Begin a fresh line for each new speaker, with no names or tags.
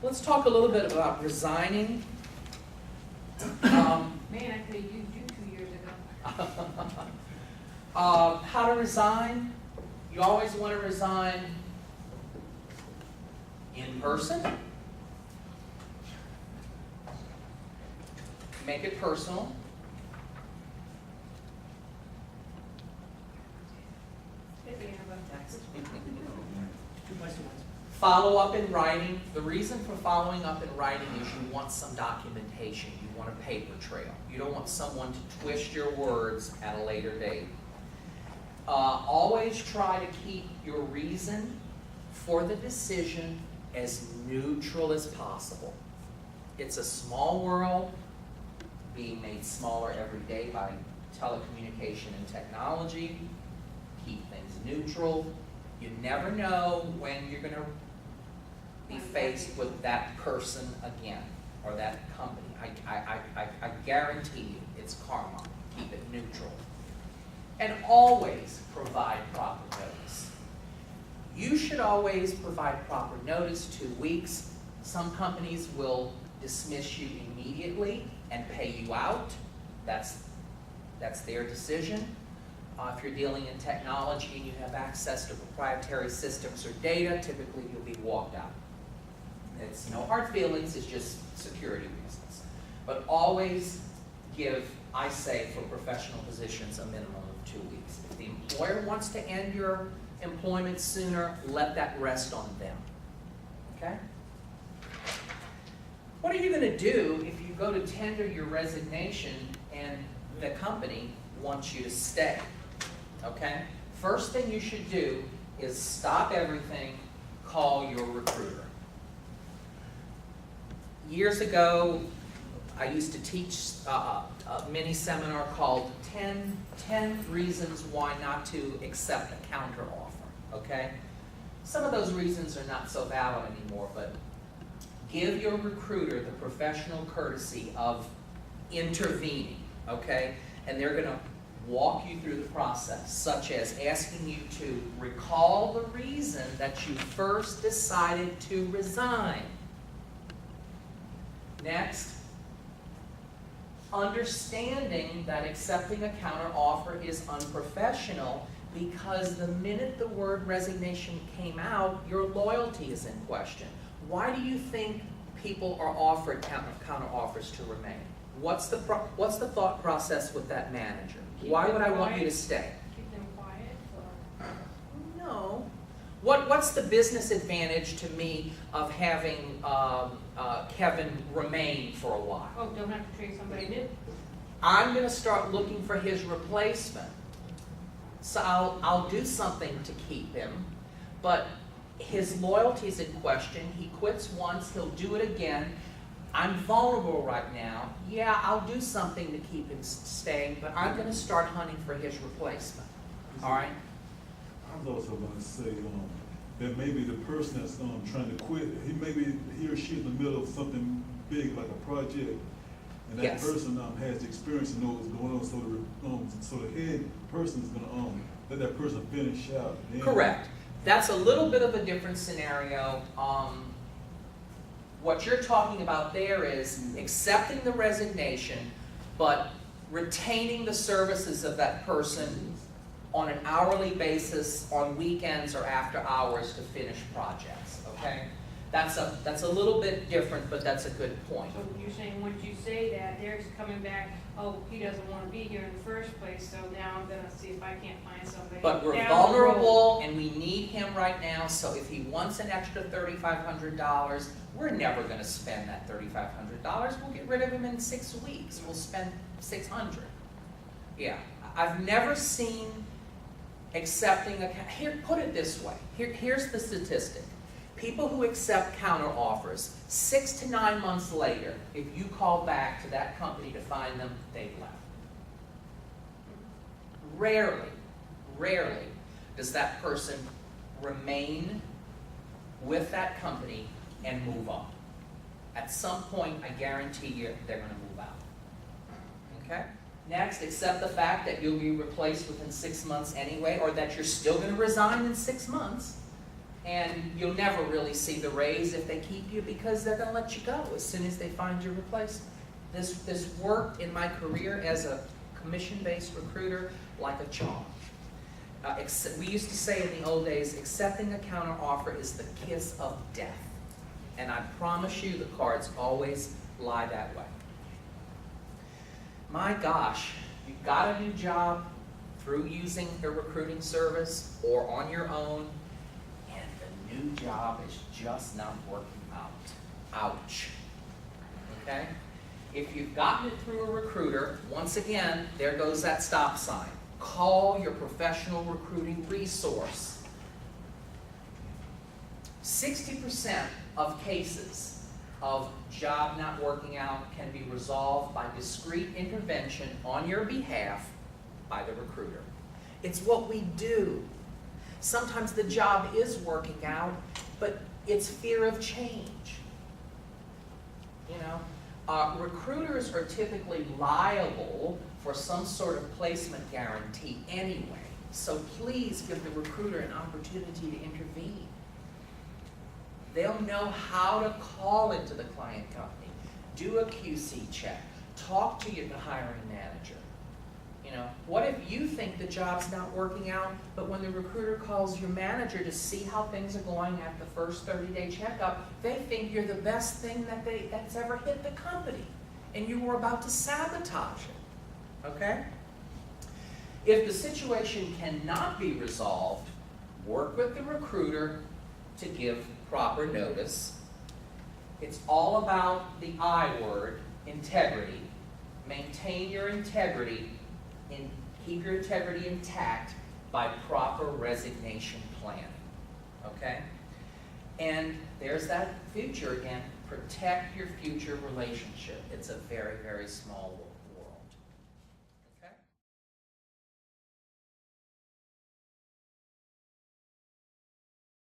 Let's talk a little bit about resigning.
Man, I could have used you 2 years ago.
How to resign. You always want to resign in person. Make it personal. Follow up in writing. The reason for following up in writing is you want some documentation. You want a paper trail. You don't want someone to twist your words at a later date. Always try to keep your reason for the decision as neutral as possible. It's a small world, being made smaller every day by telecommunication and technology. Keep things neutral. You never know when you're going to be faced with that person again, or that company. I guarantee you it's karma. Keep it neutral. And always provide proper notice. You should always provide proper notice, 2 weeks. Some companies will dismiss you immediately and pay you out. That's their decision. If you're dealing in technology and you have access to proprietary systems or data, typically you'll be walked out. It's no hard feelings, it's just security reasons. But always give, I say, for professional positions, a minimum of 2 weeks. If the employer wants to end your employment sooner, let that rest on them. Okay? What are you going to do if you go to tender your resignation and the company wants you to stay? Okay? First thing you should do is stop everything, call your recruiter. Years ago, I used to teach a mini seminar called 10 Reasons Why Not to Accept a Counter Offer. Okay? Some of those reasons are not so valid anymore, but give your recruiter the professional courtesy of intervening, okay? And they're going to walk you through the process, such as asking you to recall the reason that you first decided to resign. Next, understanding that accepting a counteroffer is unprofessional because the minute the word resignation came out, your loyalty is in question. Why do you think people are offered counteroffers to remain? What's the thought process with that manager? Why would I want you to stay?
Keep them quiet, or?
No. What's the business advantage to me of having Kevin remain for a while?
Oh, don't have to train somebody new?
I'm going to start looking for his replacement. So I'll do something to keep him, but his loyalty is in question. He quits once, he'll do it again. I'm vulnerable right now. Yeah, I'll do something to keep him staying, but I'm going to start hunting for his replacement. All right?
I was also going to say that maybe the person that's trying to quit, he or she in the middle of something big like a project, and that
Yes.
person has the experience and knows what's going on. So the head person is going to let that person finish out. Then,
Correct. That's a little bit of a different scenario. What you're talking about there is accepting the resignation, but retaining the services of that person on an hourly basis, on weekends or after hours to finish projects, okay? That's a little bit different, but that's a good point.
So you're saying, once you say that, they're coming back, oh, he doesn't want to be here in the first place, so now I'm going to see if I can't find somebody.
But we're
down the road.
vulnerable and we need him right now, so if he wants an extra $3,500, we're never going to spend that $3,500. We'll get rid of him in 6 weeks. We'll spend $600. Yeah, I've never seen accepting here, put it this way. Here's the statistic. People who accept counter offers, 6 to 9 months later, if you call back to that company to find them, they've left. Rarely does that person remain with that company and move on. At some point, I guarantee you, they're going to move out. Okay? Next, accept the fact that you'll be replaced within 6 months anyway, or that you're still going to resign in 6 months. And you'll never really see the raise if they keep you, because they're gonna let you go as soon as they find your replacement. This worked in my career as a commission-based recruiter like a charm. We used to say in the old days, accepting a counteroffer is the kiss of death. And I promise you, the cards always lie that way. My gosh, you got a new job through using a recruiting service or on your own, and the new job is just not working out. Ouch. Okay? If you've gotten it through a recruiter, once again, there goes that stop sign. Call your professional recruiting resource. 60% of cases of job not working out can be resolved by discreet intervention on your behalf by the recruiter. It's what we do. Sometimes the job is working out, but it's fear of change. You know, recruiters are typically liable for some sort of placement guarantee anyway, so please give the recruiter an opportunity to intervene. They'll know how to call into the client company, do a QC check, talk to the hiring manager. You know, what if you think the job's not working out, but when the recruiter calls your manager to see how things are going at the first 30-day checkup, they think you're the best thing that's ever hit the company, and you were about to sabotage it, okay? If the situation cannot be resolved, work with the recruiter to give proper notice. It's all about the I word, integrity. Maintain your integrity and keep your integrity intact by proper resignation planning, okay? And there's that future again, protect your future relationship. It's a very, very small world.